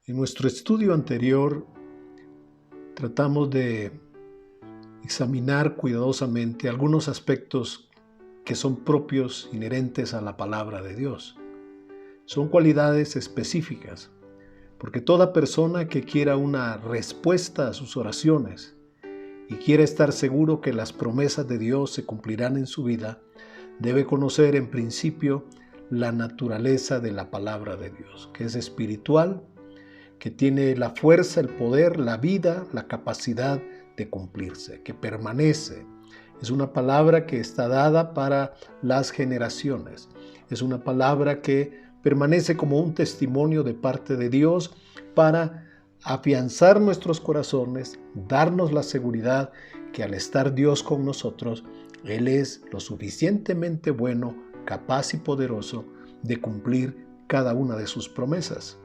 En nuestro estudio anterior tratamos de examinar cuidadosamente algunos aspectos que son propios, inherentes a la palabra de Dios. Son cualidades específicas, porque toda persona que quiera una respuesta a sus oraciones y quiera estar seguro que las promesas de Dios se cumplirán en su vida, debe conocer en principio la naturaleza de la palabra de Dios, que es espiritual, que tiene la fuerza, el poder, la vida, la capacidad de cumplirse, que permanece. Es una palabra que está dada para las generaciones. Es una palabra que permanece como un testimonio de parte de Dios para afianzar nuestros corazones, darnos la seguridad que al estar Dios con nosotros, Él es lo suficientemente bueno, capaz y poderoso de cumplir cada una de sus promesas.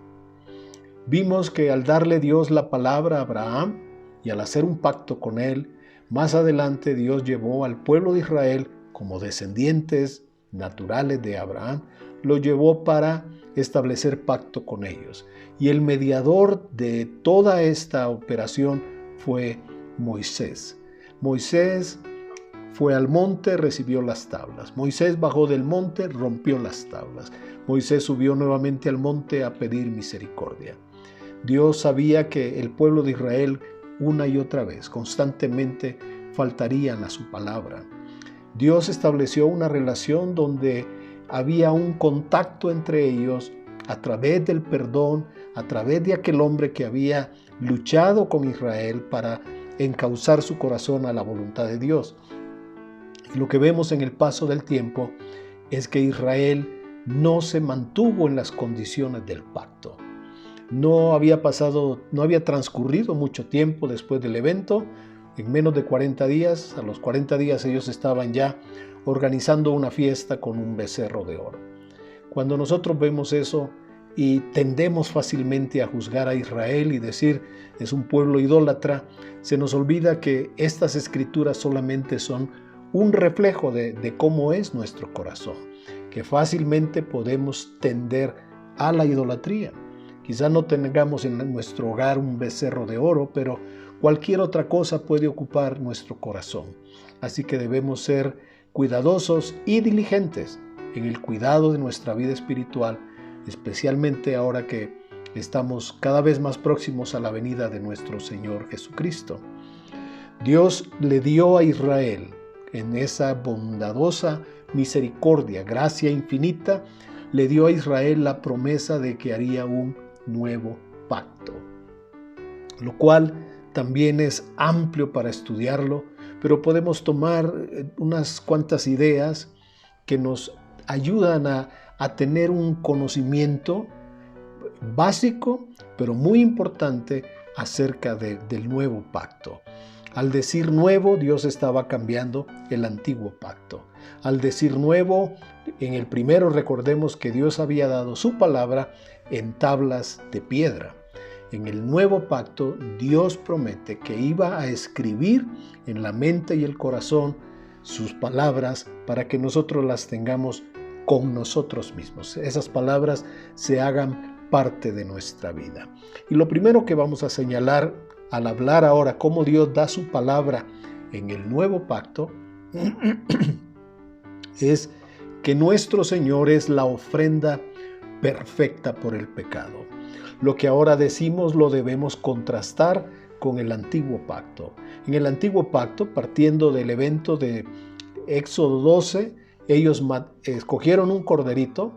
Vimos que al darle Dios la palabra a Abraham y al hacer un pacto con él, más adelante Dios llevó al pueblo de Israel como descendientes naturales de Abraham, lo llevó para establecer pacto con ellos. Y el mediador de toda esta operación fue Moisés. Moisés fue al monte, recibió las tablas. Moisés bajó del monte, rompió las tablas. Moisés subió nuevamente al monte a pedir misericordia. Dios sabía que el pueblo de Israel una y otra vez, constantemente, faltarían a su palabra. Dios estableció una relación donde había un contacto entre ellos a través del perdón, a través de aquel hombre que había luchado con Israel para encauzar su corazón a la voluntad de Dios. Y lo que vemos en el paso del tiempo es que Israel no se mantuvo en las condiciones del pacto. No había transcurrido mucho tiempo después del evento. En menos de 40 días, a los 40 días ellos estaban ya organizando una fiesta con un becerro de oro. Cuando nosotros vemos eso y tendemos fácilmente a juzgar a Israel y decir es un pueblo idólatra, se nos olvida que estas escrituras solamente son un reflejo de cómo es nuestro corazón, que fácilmente podemos tender a la idolatría. Quizá no tengamos en nuestro hogar un becerro de oro, pero cualquier otra cosa puede ocupar nuestro corazón. Así que debemos ser cuidadosos y diligentes en el cuidado de nuestra vida espiritual, especialmente ahora que estamos cada vez más próximos a la venida de nuestro Señor Jesucristo. Dios le dio a Israel en esa bondadosa misericordia, gracia infinita, le dio a Israel la promesa de que haría un nuevo pacto, lo cual también es amplio para estudiarlo, pero podemos tomar unas cuantas ideas que nos ayudan a tener un conocimiento básico, pero muy importante acerca del nuevo pacto. Al decir nuevo, Dios estaba cambiando el antiguo pacto. Al decir nuevo, en el primero recordemos que Dios había dado su palabra en tablas de piedra. En el nuevo pacto, Dios promete que iba a escribir en la mente y el corazón sus palabras para que nosotros las tengamos con nosotros mismos. Esas palabras se hagan parte de nuestra vida. Y lo primero que vamos a señalar al hablar ahora cómo Dios da su palabra en el nuevo pacto es que nuestro Señor es la ofrenda perfecta por el pecado. Lo que ahora decimos lo debemos contrastar con el antiguo pacto. En el antiguo pacto, partiendo del evento de Éxodo 12, ellos escogieron un corderito,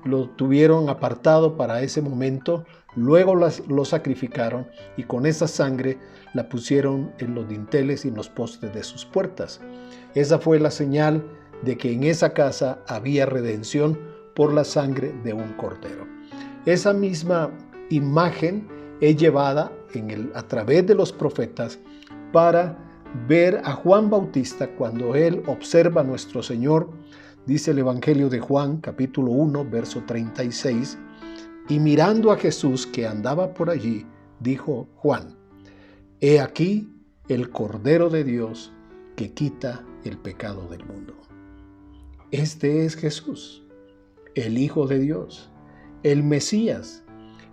lo tuvieron apartado para ese momento, luego lo sacrificaron y con esa sangre la pusieron en los dinteles y en los postes de sus puertas. Esa fue la señal de que en esa casa había redención por la sangre de un cordero. Esa misma imagen es llevada a través de los profetas para ver a Juan Bautista cuando él observa a nuestro Señor. Dice el Evangelio de Juan, capítulo 1, verso 36, y mirando a Jesús que andaba por allí, dijo Juan: He aquí el Cordero de Dios que quita el pecado del mundo. Este es Jesús, el Hijo de Dios, el Mesías,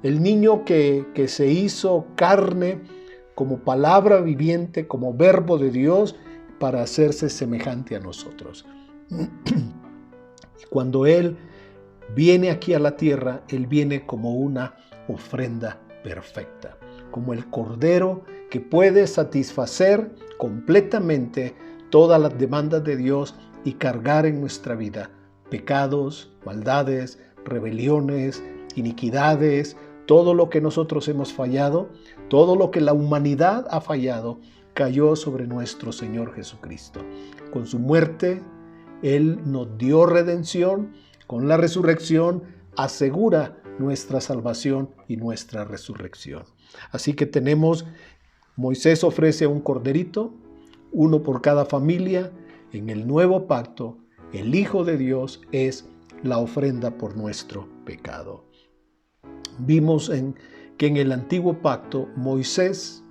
el niño que se hizo carne como palabra viviente, como verbo de Dios, para hacerse semejante a nosotros. Cuando Él viene aquí a la tierra, Él viene como una ofrenda perfecta, como el Cordero que puede satisfacer completamente todas las demandas de Dios y cargar en nuestra vida pecados, maldades, rebeliones, iniquidades, todo lo que nosotros hemos fallado, todo lo que la humanidad ha fallado, cayó sobre nuestro Señor Jesucristo. Con su muerte, Él nos dio redención. Con la resurrección, asegura nuestra salvación y nuestra resurrección. Así que Moisés ofrece un corderito, uno por cada familia. En el nuevo pacto, el Hijo de Dios es la ofrenda por nuestro pecado. Vimos que en el antiguo pacto, Moisés,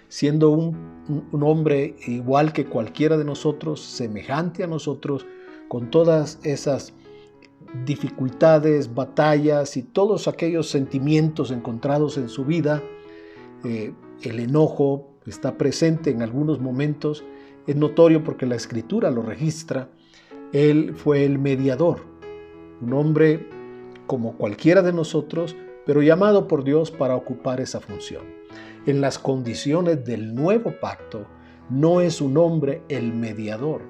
siendo un hombre igual que cualquiera de nosotros, semejante a nosotros, con todas esas dificultades, batallas y todos aquellos sentimientos encontrados en su vida, el enojo está presente en algunos momentos, es notorio porque la Escritura lo registra. Él fue el mediador, un hombre como cualquiera de nosotros, pero llamado por Dios para ocupar esa función. En las condiciones del nuevo pacto, no es un hombre el mediador.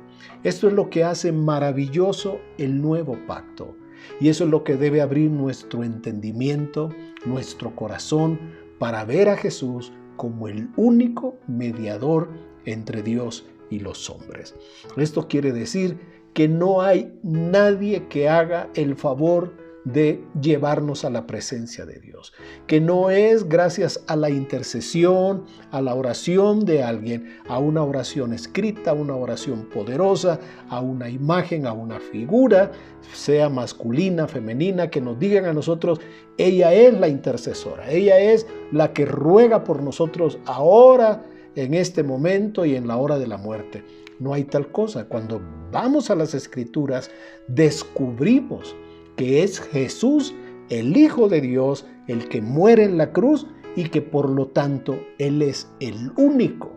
Esto es lo que hace maravilloso el nuevo pacto. Y eso es lo que debe abrir nuestro entendimiento, nuestro corazón, para ver a Jesús como el único mediador entre Dios y los hombres. Esto quiere decir que no hay nadie que haga el favor de llevarnos a la presencia de Dios, que no es gracias a la intercesión, a la oración de alguien, a una oración escrita, a una oración poderosa, a una imagen, a una figura, sea masculina, femenina, que nos digan a nosotros, ella es la intercesora, ella es la que ruega por nosotros ahora, en este momento y en la hora de la muerte. No hay tal cosa. Cuando vamos a las Escrituras, descubrimos que es Jesús, el Hijo de Dios, el que muere en la cruz y que por lo tanto Él es el único.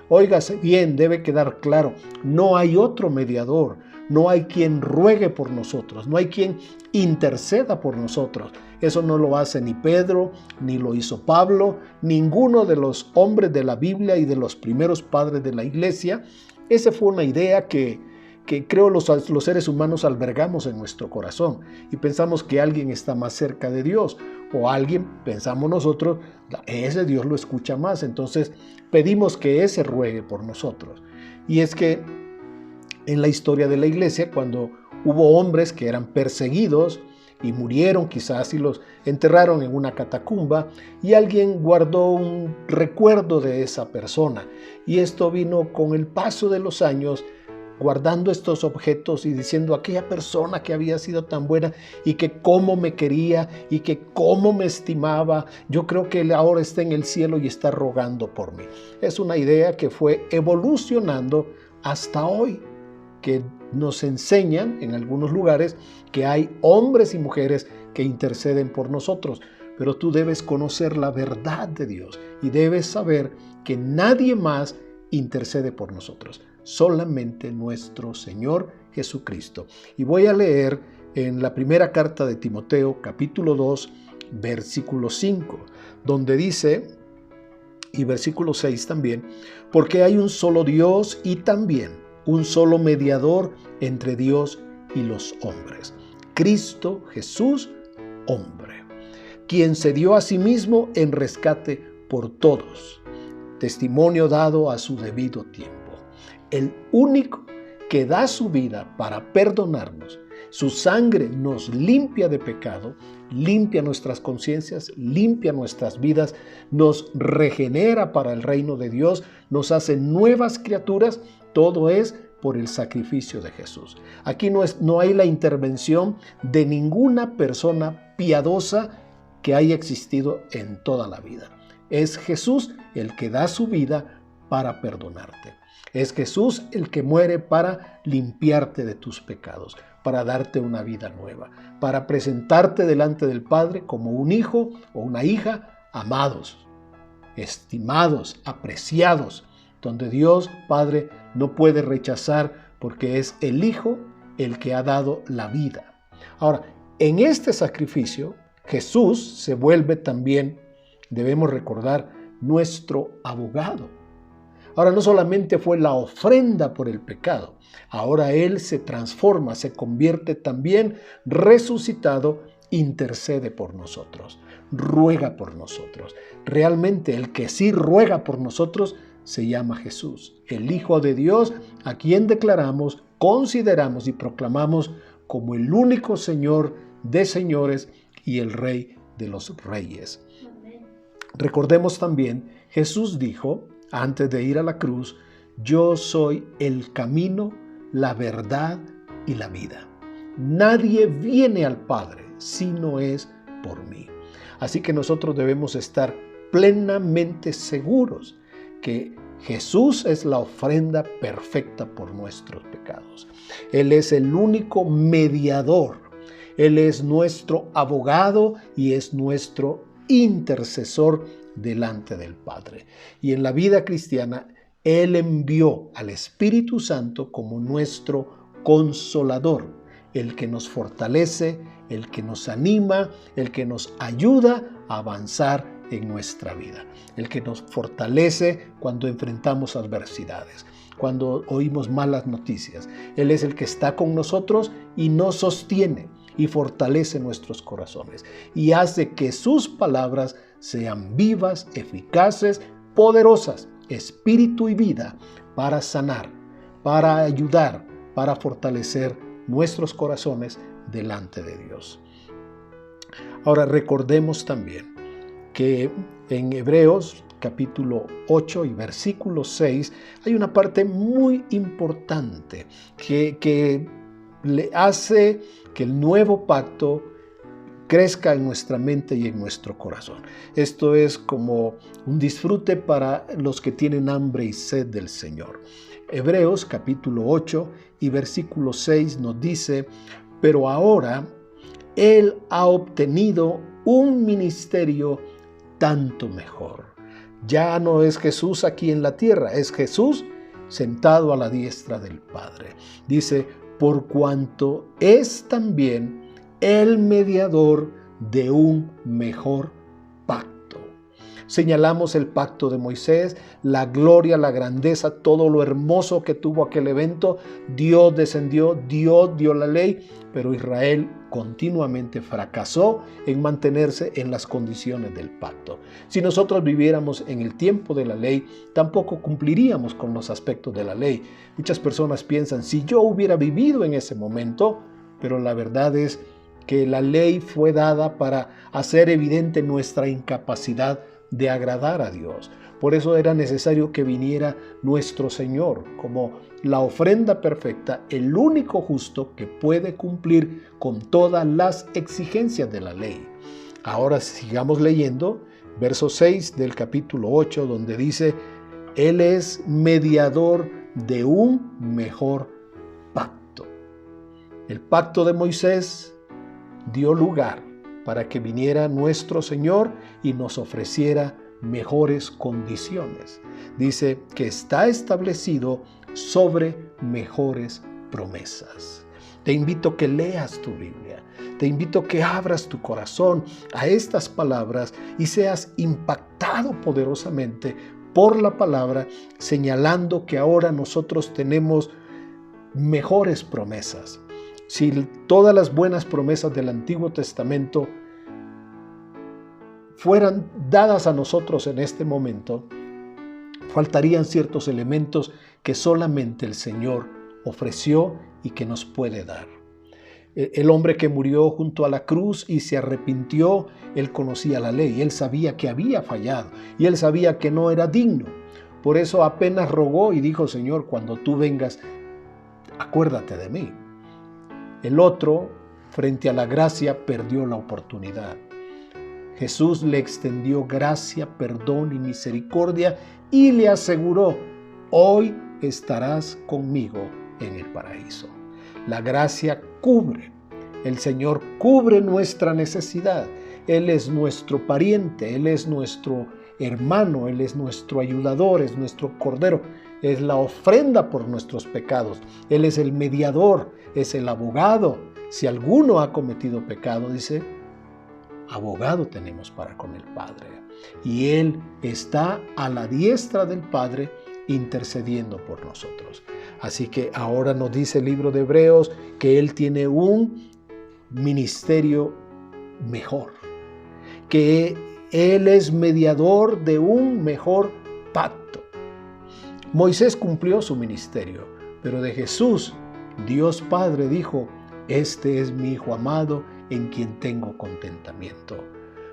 Óigase bien, debe quedar claro, no hay otro mediador, no hay quien ruegue por nosotros, no hay quien interceda por nosotros. Eso no lo hace ni Pedro, ni lo hizo Pablo, ninguno de los hombres de la Biblia y de los primeros padres de la iglesia. Esa fue una idea que creo los seres humanos albergamos en nuestro corazón y pensamos que alguien está más cerca de Dios o alguien, pensamos nosotros, ese Dios lo escucha más, entonces pedimos que ese ruegue por nosotros. Y es que en la historia de la iglesia, cuando hubo hombres que eran perseguidos y murieron quizás y los enterraron en una catacumba y alguien guardó un recuerdo de esa persona, y esto vino con el paso de los años, guardando estos objetos y diciendo aquella persona que había sido tan buena y que cómo me quería y que cómo me estimaba, yo creo que él ahora está en el cielo y está rogando por mí. Es una idea que fue evolucionando hasta hoy, que nos enseñan en algunos lugares que hay hombres y mujeres que interceden por nosotros, pero tú debes conocer la verdad de Dios y debes saber que nadie más intercede por nosotros, solamente nuestro Señor Jesucristo. Y voy a leer en la primera carta de Timoteo, capítulo 2, versículo 5, donde dice, y versículo 6 también, porque hay un solo Dios y también un solo mediador entre Dios y los hombres, Cristo Jesús, hombre, quien se dio a sí mismo en rescate por todos, testimonio dado a su debido tiempo. El único que da su vida para perdonarnos, su sangre nos limpia de pecado, limpia nuestras conciencias, limpia nuestras vidas, nos regenera para el reino de Dios, nos hace nuevas criaturas, todo es por el sacrificio de Jesús. Aquí no hay la intervención de ninguna persona piadosa que haya existido en toda la vida. Es Jesús el que da su vida para perdonarte. Es Jesús el que muere para limpiarte de tus pecados, para darte una vida nueva, para presentarte delante del Padre como un hijo o una hija amados, estimados, apreciados, donde Dios Padre no puede rechazar porque es el Hijo el que ha dado la vida. Ahora, en este sacrificio, Jesús se vuelve también, debemos recordar, nuestro abogado. Ahora no solamente fue la ofrenda por el pecado, ahora Él se transforma, se convierte también resucitado, intercede por nosotros, ruega por nosotros. Realmente el que sí ruega por nosotros se llama Jesús, el Hijo de Dios, a quien declaramos, consideramos y proclamamos como el único Señor de señores y el Rey de los reyes. Recordemos también, Jesús dijo, antes de ir a la cruz, yo soy el camino, la verdad y la vida. Nadie viene al Padre si no es por mí. Así que nosotros debemos estar plenamente seguros que Jesús es la ofrenda perfecta por nuestros pecados. Él es el único mediador. Él es nuestro abogado y es nuestro intercesor delante del Padre. Y en la vida cristiana, Él envió al Espíritu Santo como nuestro consolador, el que nos fortalece, el que nos anima, el que nos ayuda a avanzar en nuestra vida, el que nos fortalece cuando enfrentamos adversidades, cuando oímos malas noticias. Él es el que está con nosotros y nos sostiene y fortalece nuestros corazones y hace que sus palabras sean vivas, eficaces, poderosas, espíritu y vida para sanar, para ayudar, para fortalecer nuestros corazones delante de Dios. Ahora recordemos también que en Hebreos capítulo 8 y versículo 6 hay una parte muy importante que le hace que el nuevo pacto crezca en nuestra mente y en nuestro corazón. Esto es como un disfrute para los que tienen hambre y sed del Señor. Hebreos capítulo 8 y versículo 6 nos dice, pero ahora Él ha obtenido un ministerio tanto mejor. Ya no es Jesús aquí en la tierra, es Jesús sentado a la diestra del Padre. Dice, por cuanto es también el mediador de un mejor pacto. Señalamos el pacto de Moisés, la gloria, la grandeza, todo lo hermoso que tuvo aquel evento. Dios descendió, Dios dio la ley, pero Israel continuamente fracasó en mantenerse en las condiciones del pacto. Si nosotros viviéramos en el tiempo de la ley, tampoco cumpliríamos con los aspectos de la ley. Muchas personas piensan, si yo hubiera vivido en ese momento, pero la verdad es que la ley fue dada para hacer evidente nuestra incapacidad de agradar a Dios. Por eso era necesario que viniera nuestro Señor como la ofrenda perfecta, el único justo que puede cumplir con todas las exigencias de la ley. Ahora sigamos leyendo verso 6 del capítulo 8, donde dice, Él es mediador de un mejor pacto. El pacto de Moisés dio lugar para que viniera nuestro Señor y nos ofreciera mejores condiciones. Dice que está establecido sobre mejores promesas. Te invito a que leas tu Biblia. Te invito a que abras tu corazón a estas palabras y seas impactado poderosamente por la palabra, señalando que ahora nosotros tenemos mejores promesas. Si todas las buenas promesas del Antiguo Testamento fueran dadas a nosotros en este momento, faltarían ciertos elementos que solamente el Señor ofreció y que nos puede dar. El hombre que murió junto a la cruz y se arrepintió, él conocía la ley, él sabía que había fallado y él sabía que no era digno. Por eso apenas rogó y dijo, Señor, cuando tú vengas, acuérdate de mí. El otro, frente a la gracia, perdió la oportunidad. Jesús le extendió gracia, perdón y misericordia y le aseguró: hoy estarás conmigo en el paraíso. La gracia cubre. El Señor cubre nuestra necesidad. Él es nuestro pariente, Él es nuestro hermano, Él es nuestro ayudador, es nuestro cordero, es la ofrenda por nuestros pecados. Él es el mediador, es el abogado. Si alguno ha cometido pecado, dice, abogado tenemos para con el Padre. Y Él está a la diestra del Padre intercediendo por nosotros. Así que ahora nos dice el libro de Hebreos que Él tiene un ministerio mejor, que Él es mediador de un mejor pacto. Moisés cumplió su ministerio, pero de Jesús, Dios Padre dijo: este es mi Hijo amado en quien tengo contentamiento.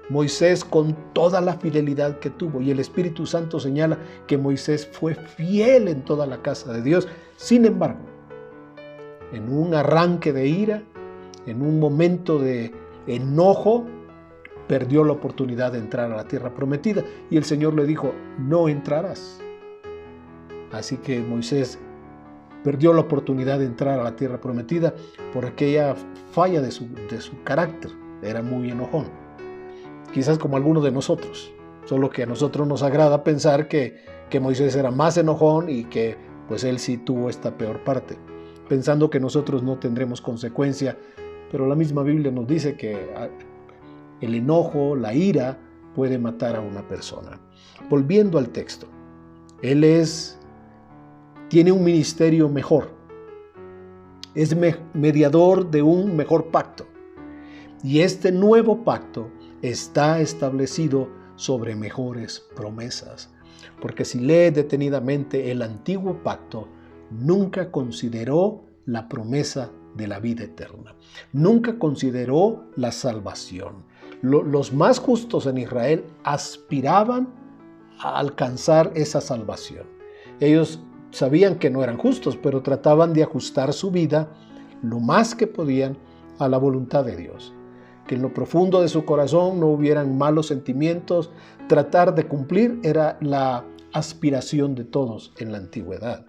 Moisés, con toda la fidelidad que tuvo, y el Espíritu Santo señala que Moisés fue fiel en toda la casa de Dios, sin embargo, en un arranque de ira, en un momento de enojo, perdió la oportunidad de entrar a la tierra prometida y el Señor le dijo: no entrarás. Así que Moisés perdió la oportunidad de entrar a la tierra prometida por aquella falla de su carácter. Era muy enojón. Quizás como algunos de nosotros, solo que a nosotros nos agrada pensar que Moisés era más enojón y que pues él sí tuvo esta peor parte, pensando que nosotros no tendremos consecuencia, pero la misma Biblia nos dice que el enojo, la ira, puede matar a una persona. Volviendo al texto, Él tiene un ministerio mejor, es mediador de un mejor pacto, y este nuevo pacto está establecido sobre mejores promesas, porque si lee detenidamente el antiguo pacto, nunca consideró la promesa de la vida eterna, nunca consideró la salvación. Los más justos en Israel aspiraban a alcanzar esa salvación. Ellos sabían que no eran justos, pero trataban de ajustar su vida lo más que podían a la voluntad de Dios. Que en lo profundo de su corazón no hubieran malos sentimientos. Tratar de cumplir era la aspiración de todos en la antigüedad.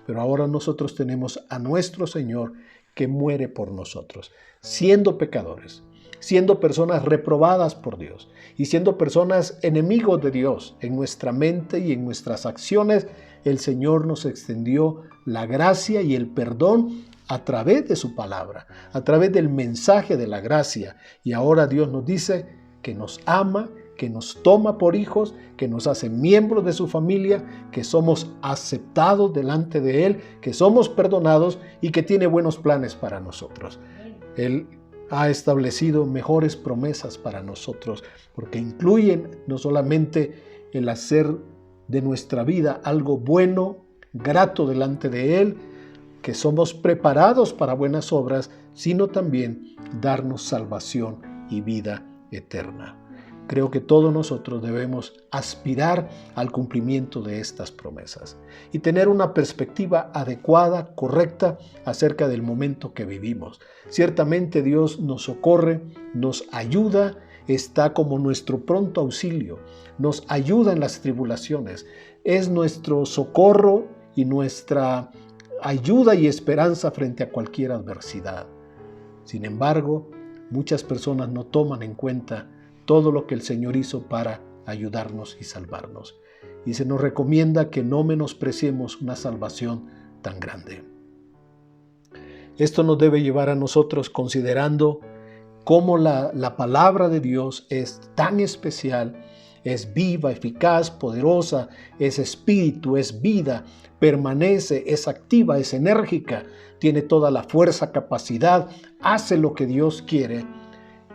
Pero ahora nosotros tenemos a nuestro Señor que muere por nosotros, siendo pecadores, siendo personas reprobadas por Dios y siendo personas enemigos de Dios en nuestra mente y en nuestras acciones. El Señor nos extendió la gracia y el perdón a través de su palabra, a través del mensaje de la gracia. Y ahora Dios nos dice que nos ama, que nos toma por hijos, que nos hace miembros de su familia, que somos aceptados delante de Él, que somos perdonados y que tiene buenos planes para nosotros. Él ha establecido mejores promesas para nosotros, porque incluyen no solamente el hacer de nuestra vida algo bueno, grato delante de Él, que somos preparados para buenas obras, sino también darnos salvación y vida eterna. Creo que todos nosotros debemos aspirar al cumplimiento de estas promesas y tener una perspectiva adecuada, correcta, acerca del momento que vivimos. Ciertamente Dios nos socorre, nos ayuda, está como nuestro pronto auxilio, nos ayuda en las tribulaciones, es nuestro socorro y nuestra ayuda y esperanza frente a cualquier adversidad. Sin embargo, muchas personas no toman en cuenta todo lo que el Señor hizo para ayudarnos y salvarnos. Y se nos recomienda que no menospreciemos una salvación tan grande. Esto nos debe llevar a nosotros, considerando cómo la palabra de Dios es tan especial, es viva, eficaz, poderosa, es espíritu, es vida, permanece, es activa, es enérgica, tiene toda la fuerza, capacidad, hace lo que Dios quiere.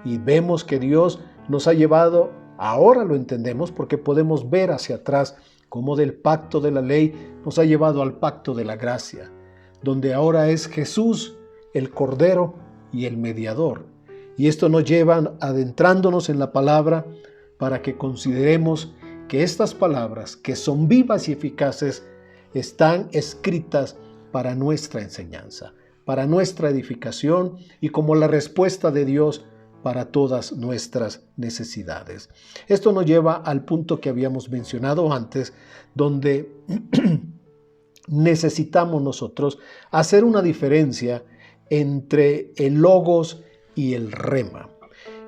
Y vemos que Dios nos ha llevado, ahora lo entendemos porque podemos ver hacia atrás cómo del pacto de la ley nos ha llevado al pacto de la gracia, donde ahora es Jesús el Cordero y el mediador. Y esto nos lleva adentrándonos en la palabra para que consideremos que estas palabras, que son vivas y eficaces, están escritas para nuestra enseñanza, para nuestra edificación y como la respuesta de Dios para todas nuestras necesidades. Esto nos lleva al punto que habíamos mencionado antes, donde necesitamos nosotros hacer una diferencia entre el logos y el rema.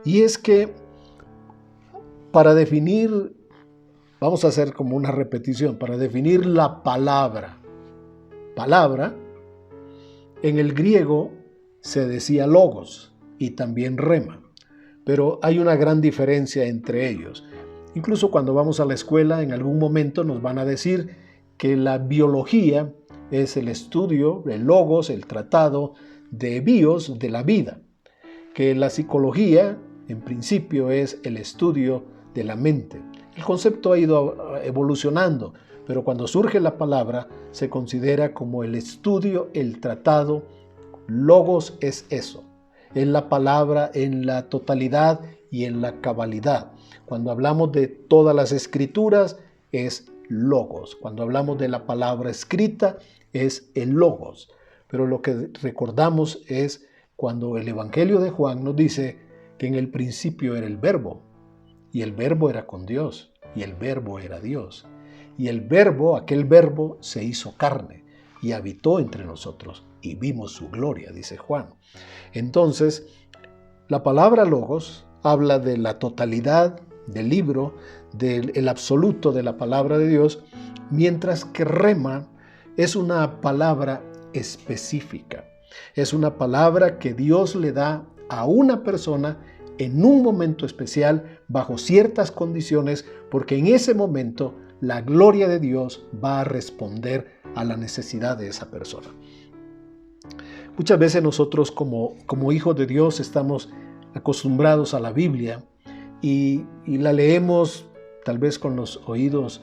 Y es que para definir, vamos a hacer como una repetición, para definir la palabra, en el griego se decía logos y también rema, pero hay una gran diferencia entre ellos. Incluso cuando vamos a la escuela, en algún momento nos van a decir que la biología es el estudio, el logos, el tratado de bios, de la vida, que la psicología, en principio, es el estudio de la mente. El concepto ha ido evolucionando, pero cuando surge la palabra, se considera como el estudio, el tratado. Logos es eso, es la palabra en la totalidad y en la cabalidad. Cuando hablamos de todas las escrituras, es logos. Cuando hablamos de la palabra escrita, es el logos. Pero lo que recordamos es cuando el Evangelio de Juan nos dice que en el principio era el Verbo, y el Verbo era con Dios, y el Verbo era Dios. Y el Verbo, aquel Verbo, se hizo carne y habitó entre nosotros, y vimos su gloria, dice Juan. Entonces, la palabra logos habla de la totalidad del libro, del absoluto de la palabra de Dios, mientras que rema es una palabra específica. Es una palabra que Dios le da a una persona en un momento especial, bajo ciertas condiciones, porque en ese momento la gloria de Dios va a responder a la necesidad de esa persona. Muchas veces nosotros como hijos de Dios estamos acostumbrados a la Biblia y la leemos tal vez con los oídos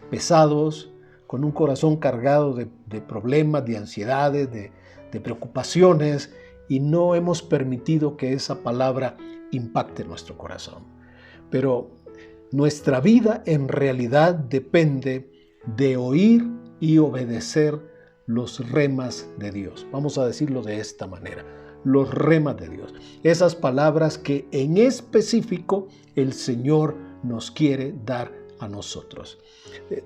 pesados, con un corazón cargado de problemas, de ansiedades, de preocupaciones, y no hemos permitido que esa palabra impacte nuestro corazón. Pero nuestra vida en realidad depende de oír y obedecer los remas de Dios. Vamos a decirlo de esta manera, los remas de Dios. Esas palabras que en específico el Señor nos quiere dar a nosotros.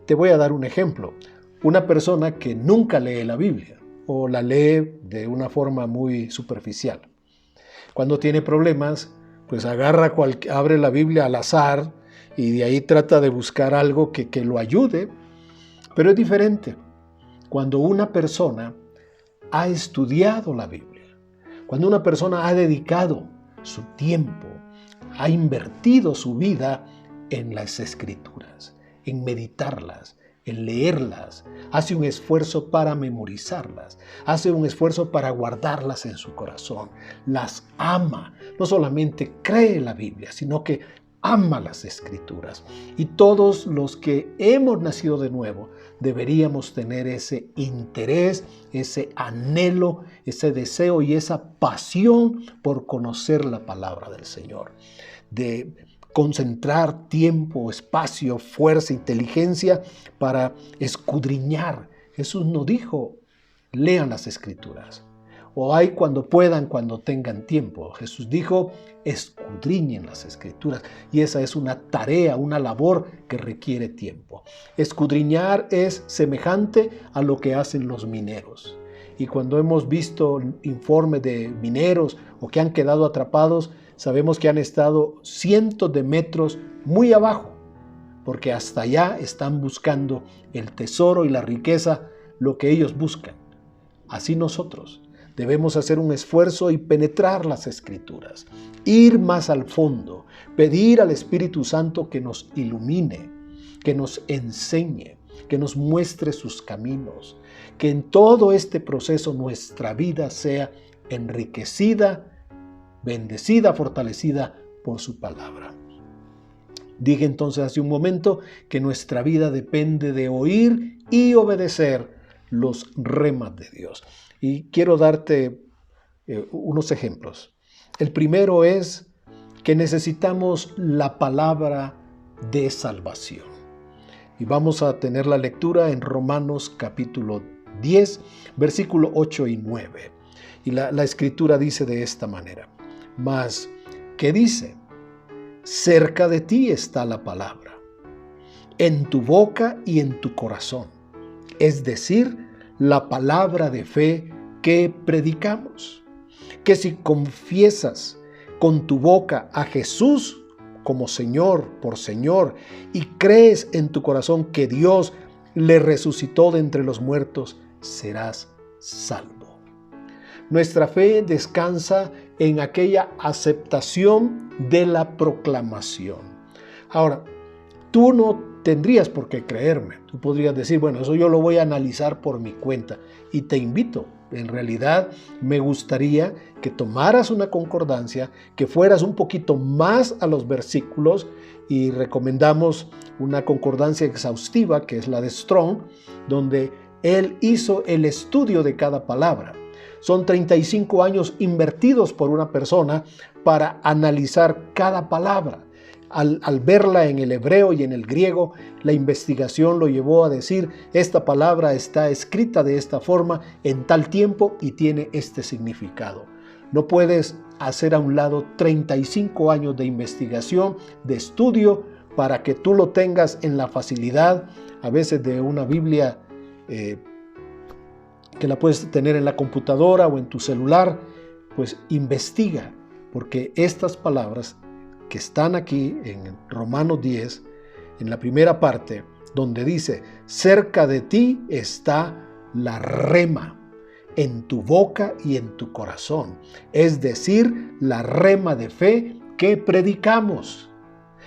Te voy a dar un ejemplo. Una persona que nunca lee la Biblia o la lee de una forma muy superficial. Cuando tiene problemas, pues abre la Biblia al azar y de ahí trata de buscar algo que lo ayude. Pero es diferente cuando una persona ha estudiado la Biblia, cuando una persona ha dedicado su tiempo, ha invertido su vida en las Escrituras, en meditarlas, en leerlas, hace un esfuerzo para memorizarlas, hace un esfuerzo para guardarlas en su corazón, las ama, no solamente cree la Biblia, sino que ama las Escrituras. Y todos los que hemos nacido de nuevo deberíamos tener ese interés, ese anhelo, ese deseo y esa pasión por conocer la palabra del Señor, de concentrar tiempo, espacio, fuerza, inteligencia para escudriñar. Jesús no dijo, lean las Escrituras, o hay cuando puedan, cuando tengan tiempo. Jesús dijo, escudriñen las Escrituras, y esa es una tarea, una labor que requiere tiempo. Escudriñar es semejante a lo que hacen los mineros. Y cuando hemos visto informes de mineros o que han quedado atrapados, sabemos que han estado cientos de metros muy abajo, porque hasta allá están buscando el tesoro y la riqueza, lo que ellos buscan. Así nosotros debemos hacer un esfuerzo y penetrar las Escrituras, ir más al fondo, pedir al Espíritu Santo que nos ilumine, que nos enseñe, que nos muestre sus caminos, que en todo este proceso nuestra vida sea enriquecida, bendecida, fortalecida por su palabra. Dije entonces hace un momento que nuestra vida depende de oír y obedecer los remas de Dios. Y quiero darte unos ejemplos. El primero es que necesitamos la palabra de salvación. Y vamos a tener la lectura en Romanos capítulo 10, versículo 8 y 9. Y la Escritura dice de esta manera: Mas que dice: cerca de ti está la palabra, en tu boca y en tu corazón. Es decir, la palabra de fe que predicamos. Que si confiesas con tu boca a Jesús como Señor por Señor y crees en tu corazón que Dios le resucitó de entre los muertos, serás salvo. Nuestra fe descansa en aquella aceptación de la proclamación. Ahora, tú no tendrías por qué creerme. Tú podrías decir, bueno, eso yo lo voy a analizar por mi cuenta. Y te invito. En realidad, me gustaría que tomaras una concordancia, que fueras un poquito más a los versículos, y recomendamos una concordancia exhaustiva, que es la de Strong, donde él hizo el estudio de cada palabra. Son 35 años invertidos por una persona para analizar cada palabra. Al verla en el hebreo y en el griego, la investigación lo llevó a decir: esta palabra está escrita de esta forma en tal tiempo y tiene este significado. No puedes hacer a un lado 35 años de investigación, de estudio, para que tú lo tengas en la facilidad, a veces de una Biblia que la puedes tener en la computadora o en tu celular. Pues investiga, porque estas palabras que están aquí en Romanos 10, en la primera parte, donde dice: cerca de ti está la rema, en tu boca y en tu corazón. Es decir, la rema de fe que predicamos.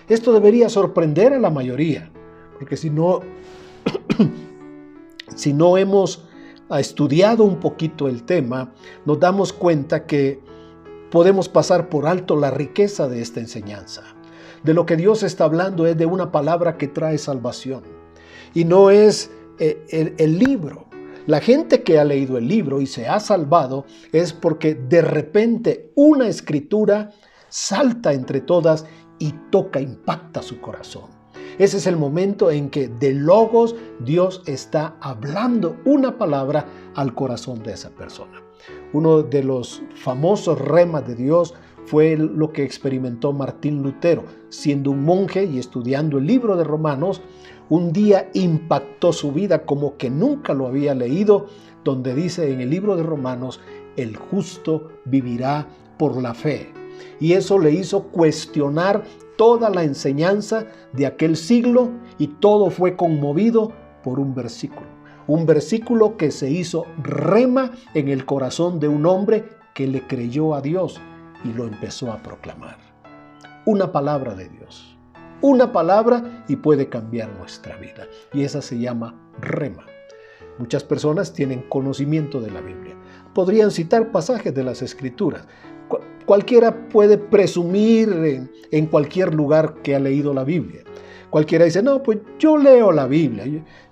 Esto debería sorprender a la mayoría, porque si no hemos estudiado un poquito el tema, nos damos cuenta que podemos pasar por alto la riqueza de esta enseñanza. De lo que Dios está hablando es de una palabra que trae salvación. Y no es el libro. La gente que ha leído el libro y se ha salvado es porque de repente una escritura salta entre todas y toca, impacta su corazón. Ese es el momento en que de Logos Dios está hablando una palabra al corazón de esa persona. Uno de los famosos remas de Dios fue lo que experimentó Martín Lutero. Siendo un monje y estudiando el libro de Romanos, un día impactó su vida como que nunca lo había leído, donde dice en el libro de Romanos: el justo vivirá por la fe. Y eso le hizo cuestionar toda la enseñanza de aquel siglo, y todo fue conmovido por un versículo. Un versículo que se hizo rema en el corazón de un hombre que le creyó a Dios y lo empezó a proclamar. Una palabra de Dios. Una palabra y puede cambiar nuestra vida. Y esa se llama rema. Muchas personas tienen conocimiento de la Biblia. Podrían citar pasajes de las Escrituras. Cualquiera puede presumir en cualquier lugar que ha leído la Biblia. Cualquiera dice: no, pues yo leo la Biblia,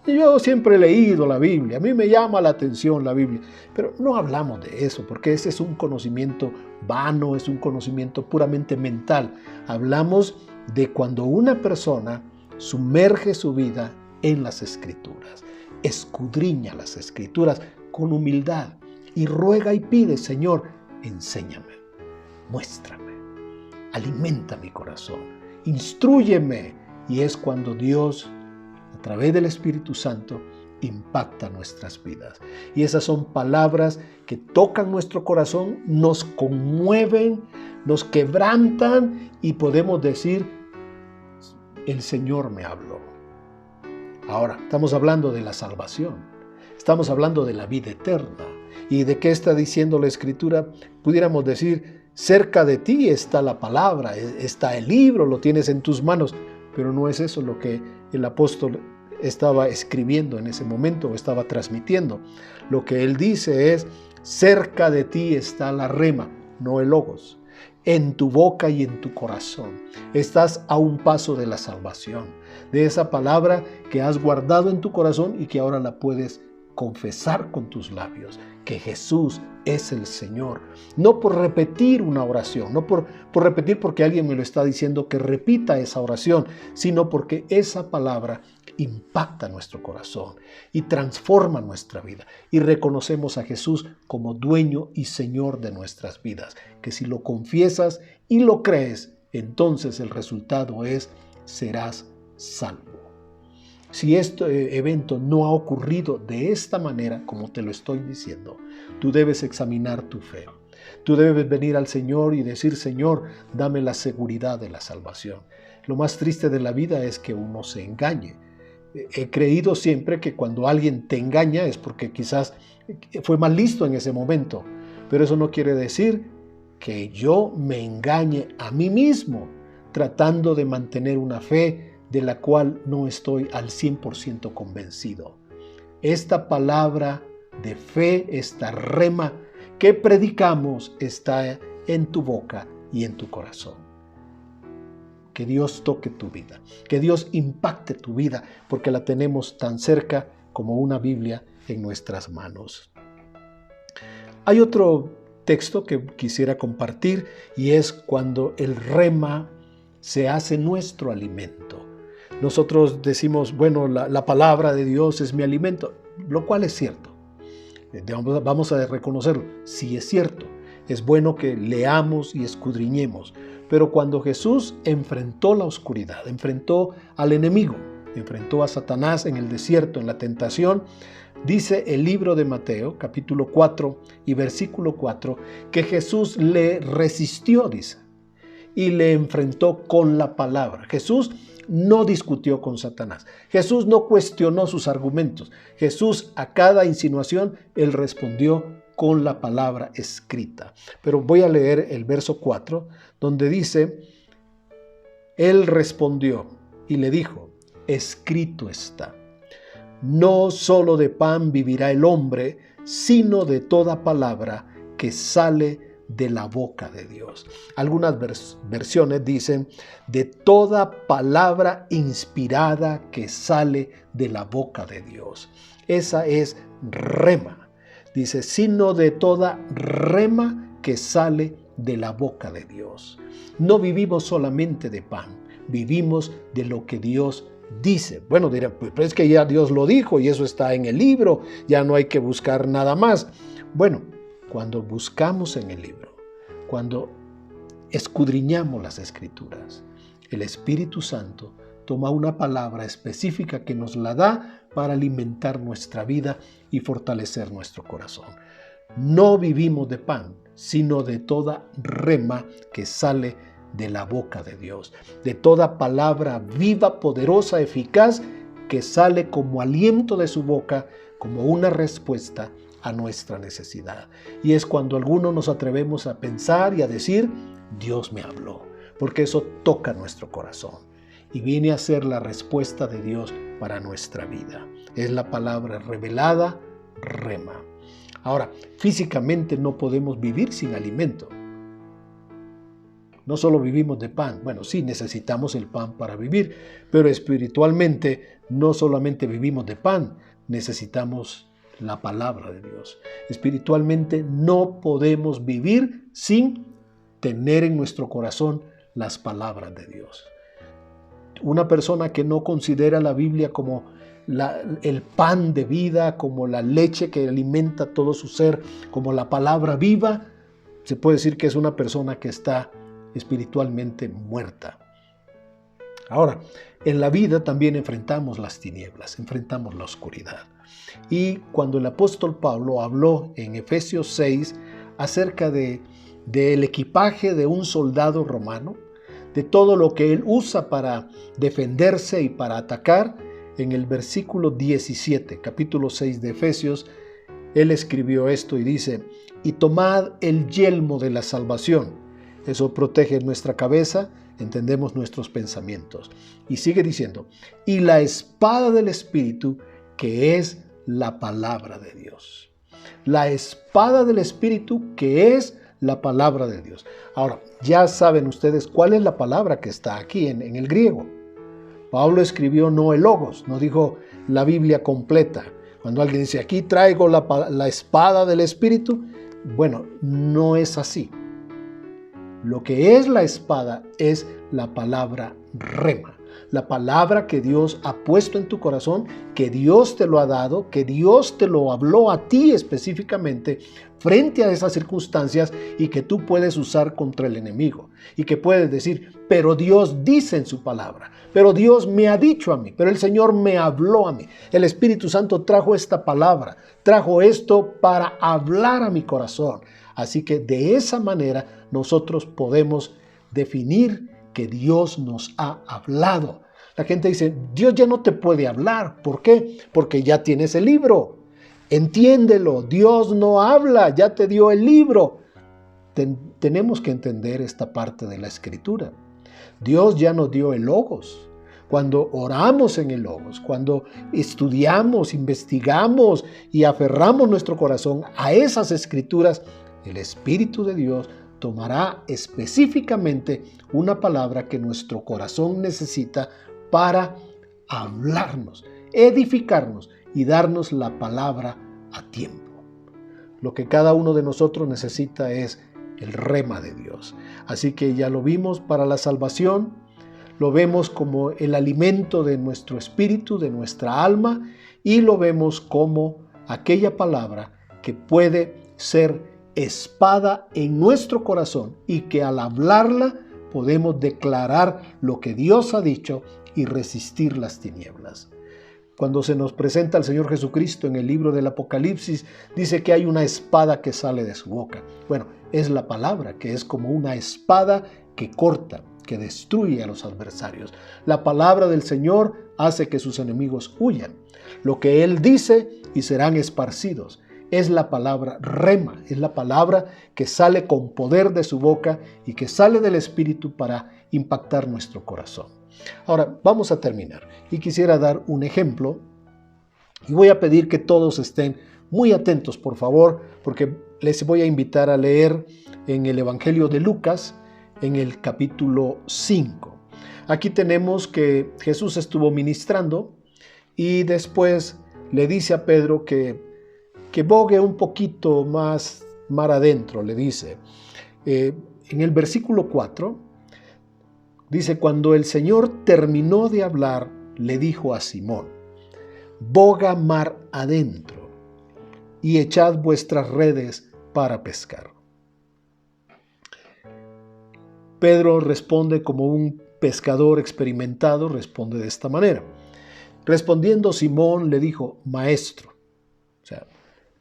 yo siempre he leído la Biblia, a mí me llama la atención la Biblia. Pero no hablamos de eso, porque ese es un conocimiento vano, es un conocimiento puramente mental. Hablamos de cuando una persona sumerge su vida en las Escrituras, escudriña las Escrituras con humildad y ruega y pide: Señor, enséñame, muéstrame, alimenta mi corazón, instrúyeme. Y es cuando Dios, a través del Espíritu Santo, impacta nuestras vidas. Y esas son palabras que tocan nuestro corazón, nos conmueven, nos quebrantan y podemos decir: el Señor me habló. Ahora, estamos hablando de la salvación, estamos hablando de la vida eterna. ¿Y de qué está diciendo la Escritura? Pudiéramos decir: cerca de ti está la palabra, está el libro, lo tienes en tus manos. Pero no es eso lo que el apóstol estaba escribiendo en ese momento o estaba transmitiendo. Lo que él dice es: cerca de ti está la rema, no el logos, en tu boca y en tu corazón. Estás a un paso de la salvación, de esa palabra que has guardado en tu corazón y que ahora la puedes confesar con tus labios, que Jesús es el Señor. No por repetir una oración, no por repetir porque alguien me lo está diciendo que repita esa oración, sino porque esa palabra impacta nuestro corazón y transforma nuestra vida. Y reconocemos a Jesús como dueño y Señor de nuestras vidas. Que si lo confiesas y lo crees, entonces el resultado es: serás salvo. Si este evento no ha ocurrido de esta manera, como te lo estoy diciendo, tú debes examinar tu fe. Tú debes venir al Señor y decir: Señor, dame la seguridad de la salvación. Lo más triste de la vida es que uno se engañe. He creído siempre que cuando alguien te engaña es porque quizás fue más listo en ese momento. Pero eso no quiere decir que yo me engañe a mí mismo, tratando de mantener una fe de la cual no estoy al 100% convencido. Esta palabra de fe, esta rema que predicamos, está en tu boca y en tu corazón. Que Dios toque tu vida, que Dios impacte tu vida, porque la tenemos tan cerca como una Biblia en nuestras manos. Hay otro texto que quisiera compartir, y es cuando el rema se hace nuestro alimento. Nosotros decimos: bueno, la palabra de Dios es mi alimento, lo cual es cierto. Vamos a reconocerlo, sí es cierto. Es bueno que leamos y escudriñemos. Pero cuando Jesús enfrentó la oscuridad, enfrentó al enemigo, enfrentó a Satanás en el desierto, en la tentación, dice el libro de Mateo, capítulo 4 y versículo 4, que Jesús le resistió, dice, y le enfrentó con la palabra. Jesús no discutió con Satanás. Jesús no cuestionó sus argumentos. Jesús, a cada insinuación, él respondió con la palabra escrita. Pero voy a leer el verso 4, donde dice: él respondió y le dijo: escrito está, no solo de pan vivirá el hombre, sino de toda palabra que sale de la boca de Dios. Algunas versiones dicen: de toda palabra inspirada que sale de la boca de Dios. Esa es rema. Dice: sino de toda rema que sale de la boca de Dios. No vivimos solamente de pan, vivimos de lo que Dios dice. Bueno, dirán: pues es que ya Dios lo dijo y eso está en el libro, ya no hay que buscar nada más. Bueno, cuando buscamos en el libro, cuando escudriñamos las Escrituras, el Espíritu Santo toma una palabra específica que nos la da para alimentar nuestra vida y fortalecer nuestro corazón. No vivimos de pan, sino de toda rema que sale de la boca de Dios, de toda palabra viva, poderosa, eficaz, que sale como aliento de su boca, como una respuesta a nuestra necesidad. Y es cuando algunos nos atrevemos a pensar y a decir: Dios me habló, porque eso toca nuestro corazón y viene a ser la respuesta de Dios para nuestra vida. Es la palabra revelada, rema. Ahora, físicamente no podemos vivir sin alimento. No solo vivimos de pan. Bueno, sí, necesitamos el pan para vivir, pero espiritualmente no solamente vivimos de pan, necesitamos la palabra de Dios. Espiritualmente no podemos vivir sin tener en nuestro corazón las palabras de Dios. Una persona que no considera la Biblia como el pan de vida, como la leche que alimenta todo su ser, como la palabra viva, se puede decir que es una persona que está espiritualmente muerta. Ahora, en la vida también enfrentamos las tinieblas, enfrentamos la oscuridad. Y cuando el apóstol Pablo habló en Efesios 6 acerca del equipaje de un soldado romano, de todo lo que él usa para defenderse y para atacar, en el versículo 17, capítulo 6 de Efesios, él escribió esto y dice: y tomad el yelmo de la salvación. Eso protege nuestra cabeza, entendemos nuestros pensamientos. Y sigue diciendo: y la espada del Espíritu, que es la palabra de Dios. La espada del Espíritu, que es la palabra de Dios. Ahora, ya saben ustedes cuál es la palabra que está aquí en el griego. Pablo escribió no el logos, no dijo la Biblia completa. Cuando alguien dice: aquí traigo la espada del Espíritu, bueno, no es así. Lo que es la espada es la palabra rema. La palabra que Dios ha puesto en tu corazón, que Dios te lo ha dado, que Dios te lo habló a ti específicamente frente a esas circunstancias y que tú puedes usar contra el enemigo. Y que puedes decir, pero Dios dice en su palabra, pero Dios me ha dicho a mí, pero el Señor me habló a mí. El Espíritu Santo trajo esta palabra, trajo esto para hablar a mi corazón. Así que de esa manera nosotros podemos definir que Dios nos ha hablado. La gente dice, Dios ya no te puede hablar. ¿Por qué? Porque ya tienes el libro. Entiéndelo, Dios no habla, ya te dio el libro. Tenemos que entender esta parte de la Escritura. Dios ya nos dio el Logos. Cuando oramos en el Logos, cuando estudiamos, investigamos y aferramos nuestro corazón a esas Escrituras, el Espíritu de Dios tomará específicamente una palabra que nuestro corazón necesita para hablarnos, edificarnos y darnos la palabra a tiempo. Lo que cada uno de nosotros necesita es el rema de Dios. Así que ya lo vimos para la salvación, lo vemos como el alimento de nuestro espíritu, de nuestra alma, y lo vemos como aquella palabra que puede ser espada en nuestro corazón y que al hablarla podemos declarar lo que Dios ha dicho y resistir las tinieblas. Cuando se nos presenta al Señor Jesucristo en el libro del Apocalipsis, dice que hay una espada que sale de su boca. Bueno, es la palabra, que es como una espada que corta, que destruye a los adversarios. La palabra del Señor hace que sus enemigos huyan. Lo que Él dice y serán esparcidos. Es la palabra rema, es la palabra que sale con poder de su boca y que sale del Espíritu para impactar nuestro corazón. Ahora, vamos a terminar y quisiera dar un ejemplo y voy a pedir que todos estén muy atentos, por favor, porque les voy a invitar a leer en el Evangelio de Lucas, en el capítulo 5. Aquí tenemos que Jesús estuvo ministrando y después le dice a Pedro que bogue un poquito más mar adentro, le dice. En el versículo 4, dice, cuando el Señor terminó de hablar, le dijo a Simón, boga mar adentro y echad vuestras redes para pescar. Pedro responde como un pescador experimentado, responde de esta manera. Respondiendo Simón le dijo, maestro, o sea,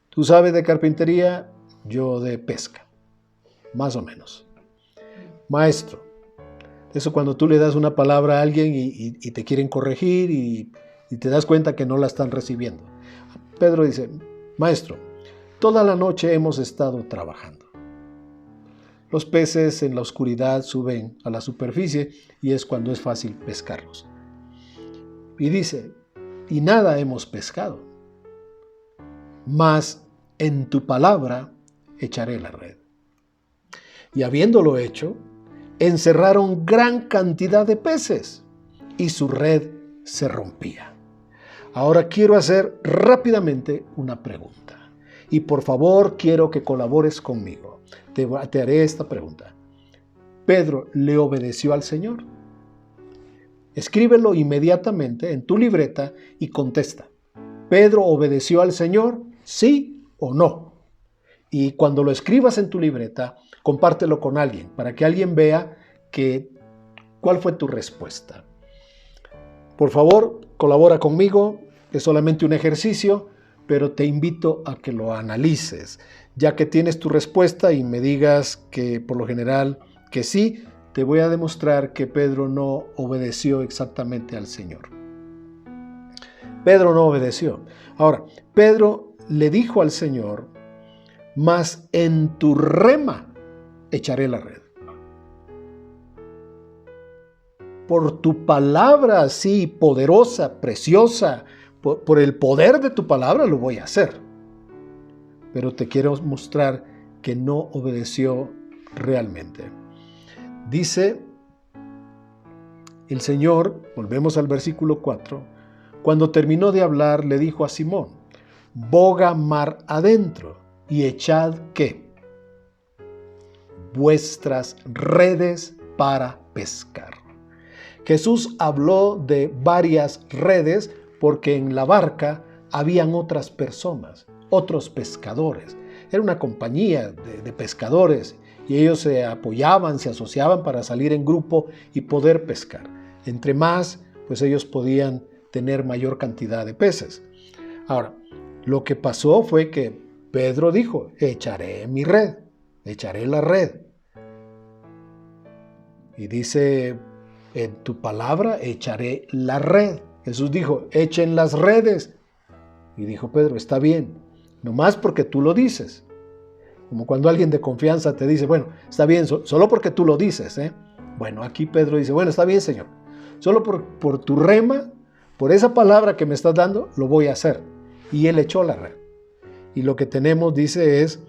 tú sabes de carpintería, yo de pesca, más o menos. Maestro, eso cuando tú le das una palabra a alguien y te quieren corregir y te das cuenta que no la están recibiendo. Pedro dice, maestro, toda la noche hemos estado trabajando. Los peces en la oscuridad suben a la superficie y es cuando es fácil pescarlos. Y dice, y nada hemos pescado, mas en tu palabra echaré la red. Y habiéndolo hecho, encerraron gran cantidad de peces y su red se rompía. Ahora quiero hacer rápidamente una pregunta y por favor quiero que colabores conmigo. Te haré esta pregunta. ¿Pedro le obedeció al Señor? Escríbelo inmediatamente en tu libreta y contesta. ¿Pedro obedeció al Señor? ¿Sí o no? Y cuando lo escribas en tu libreta, compártelo con alguien para que alguien vea cuál fue tu respuesta. Por favor, colabora conmigo. Es solamente un ejercicio, pero te invito a que lo analices. Ya que tienes tu respuesta y me digas que por lo general que sí, te voy a demostrar que Pedro no obedeció exactamente al Señor. Pedro no obedeció. Ahora, Pedro le dijo al Señor, mas en tu rema echaré la red. Por tu palabra así poderosa, preciosa, por el poder de tu palabra lo voy a hacer. Pero te quiero mostrar que no obedeció realmente. Dice el Señor, volvemos al versículo 4, cuando terminó de hablar le dijo a Simón, boga mar adentro y echad ¿qué? Vuestras redes para pescar. Jesús habló de varias redes porque en la barca habían otras personas, otros pescadores. Era una compañía de pescadores y ellos se apoyaban, se asociaban para salir en grupo y poder pescar. Entre más, pues ellos podían tener mayor cantidad de peces. Ahora, lo que pasó fue que Pedro dijo, echaré mi red, echaré la red. Y dice, en tu palabra echaré la red. Jesús dijo, echen las redes. Y dijo Pedro, está bien, nomás porque tú lo dices. Como cuando alguien de confianza te dice, bueno, está bien, solo porque tú lo dices. Bueno, aquí Pedro dice, bueno, está bien, Señor. Solo por tu rema, por esa palabra que me estás dando, lo voy a hacer. Y él echó la red. Y lo que tenemos, dice, es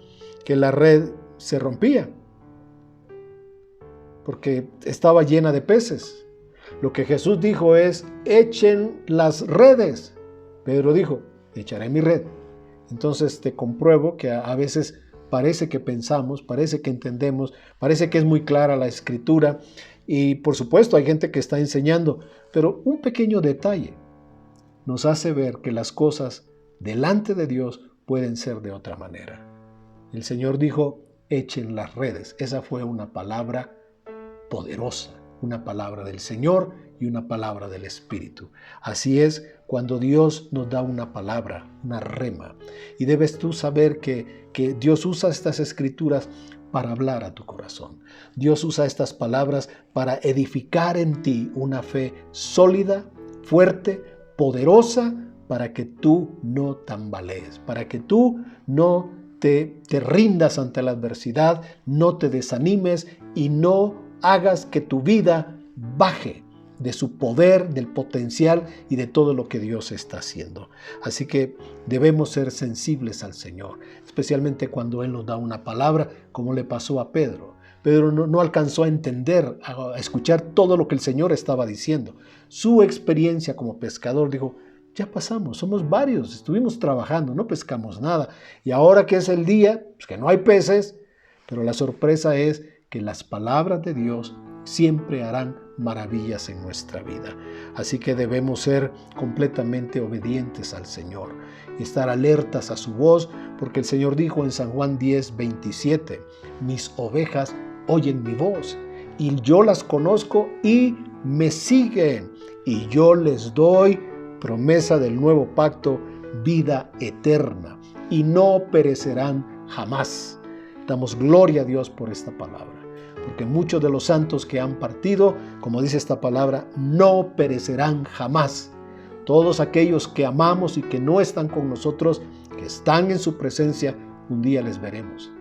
que la red se rompía, porque estaba llena de peces. Lo que Jesús dijo es, echen las redes. Pedro dijo, echaré mi red. Entonces te compruebo que a veces parece que pensamos, parece que entendemos, parece que es muy clara la escritura. Y por supuesto hay gente que está enseñando, pero un pequeño detalle nos hace ver que las cosas delante de Dios pueden ser de otra manera. El Señor dijo, echen las redes. Esa fue una palabra poderosa, una palabra del Señor y una palabra del Espíritu. Así es cuando Dios nos da una palabra, una rema. Y debes tú saber que Dios usa estas escrituras para hablar a tu corazón. Dios usa estas palabras para edificar en ti una fe sólida, fuerte, poderosa, para que tú no tambalees, para que tú no te rindas ante la adversidad, no te desanimes y no hagas que tu vida baje de su poder, del potencial y de todo lo que Dios está haciendo. Así que debemos ser sensibles al Señor, especialmente cuando Él nos da una palabra, como le pasó a Pedro. Pedro no alcanzó a entender, a escuchar todo lo que el Señor estaba diciendo. Su experiencia como pescador dijo, ya pasamos, somos varios, estuvimos trabajando, no pescamos nada. Y ahora que es el día, pues que no hay peces, pero la sorpresa es que las palabras de Dios siempre harán maravillas en nuestra vida. Así que debemos ser completamente obedientes al Señor y estar alertas a su voz, porque el Señor dijo en San Juan 10:27, mis ovejas oyen mi voz, y yo las conozco y me siguen, y yo les doy promesa del nuevo pacto, vida eterna, y no perecerán jamás. Damos gloria a Dios por esta palabra, porque muchos de los santos que han partido, como dice esta palabra, no perecerán jamás. Todos aquellos que amamos y que no están con nosotros, que están en su presencia, un día les veremos.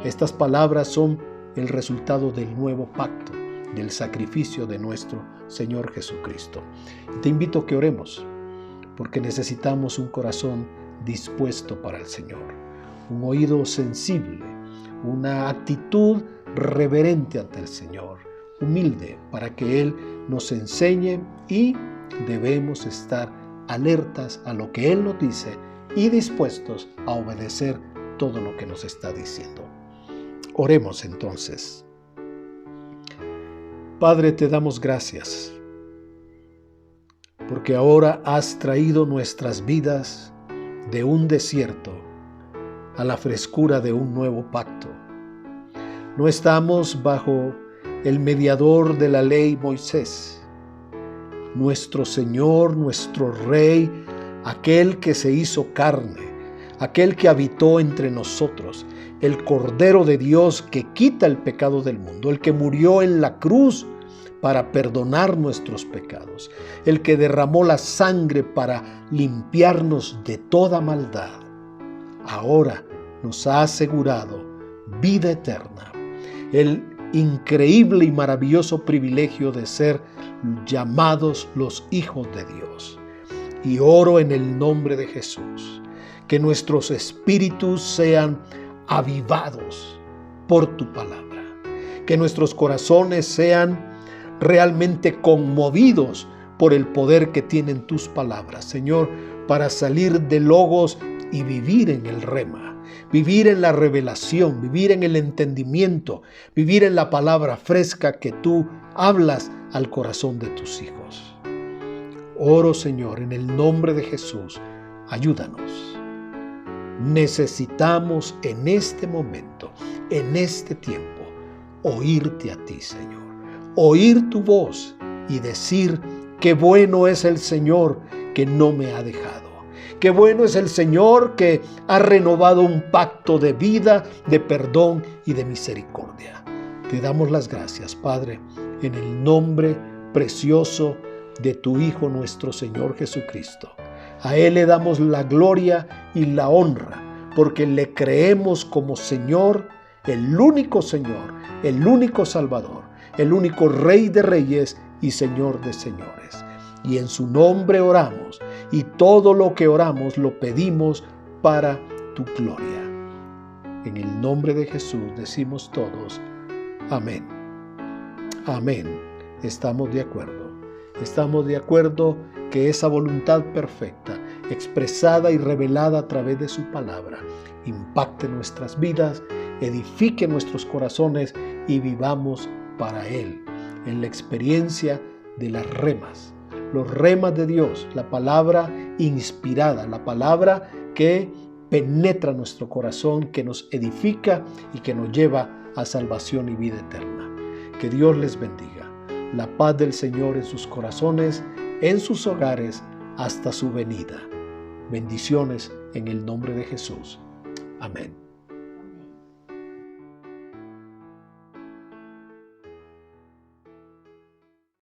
Estas palabras son el resultado del nuevo pacto, del sacrificio de nuestro Señor Jesucristo. Y te invito a que oremos, porque necesitamos un corazón dispuesto para el Señor, un oído sensible, una actitud reverente ante el Señor, humilde, para que Él nos enseñe, y debemos estar alertas a lo que Él nos dice y dispuestos a obedecer todo lo que nos está diciendo. Oremos entonces. Padre, te damos gracias, porque ahora has traído nuestras vidas de un desierto a la frescura de un nuevo pacto. No estamos bajo el mediador de la ley, Moisés, nuestro Señor, nuestro Rey, aquel que se hizo carne, aquel que habitó entre nosotros, el Cordero de Dios que quita el pecado del mundo, el que murió en la cruz para perdonar nuestros pecados, el que derramó la sangre para limpiarnos de toda maldad. Ahora nos ha asegurado vida eterna, el increíble y maravilloso privilegio de ser llamados los hijos de Dios. Y oro en el nombre de Jesús, que nuestros espíritus sean avivados por tu palabra, que nuestros corazones sean realmente conmovidos por el poder que tienen tus palabras, Señor, para salir de Logos y vivir en el rema, vivir en la revelación, vivir en el entendimiento, vivir en la palabra fresca que tú hablas al corazón de tus hijos. Oro, Señor, en el nombre de Jesús, ayúdanos. Necesitamos en este momento, en este tiempo, oírte a ti, Señor. Oír tu voz y decir: qué bueno es el Señor que no me ha dejado. Qué bueno es el Señor que ha renovado un pacto de vida, de perdón y de misericordia. Te damos las gracias, Padre, en el nombre precioso de tu Hijo nuestro Señor Jesucristo. A Él le damos la gloria y la honra, porque le creemos como Señor, el único Señor, el único Salvador, el único Rey de Reyes y Señor de Señores. Y en su nombre oramos, y todo lo que oramos lo pedimos para tu gloria. En el nombre de Jesús decimos todos: amén. Amén. Estamos de acuerdo. Estamos de acuerdo que esa voluntad perfecta, expresada y revelada a través de su palabra, impacte nuestras vidas, edifique nuestros corazones y vivamos para Él, en la experiencia de las remas, los remas de Dios, la palabra inspirada, la palabra que penetra nuestro corazón, que nos edifica y que nos lleva a salvación y vida eterna. Que Dios les bendiga. La paz del Señor en sus corazones, en sus hogares, hasta su venida. Bendiciones en el nombre de Jesús. Amén.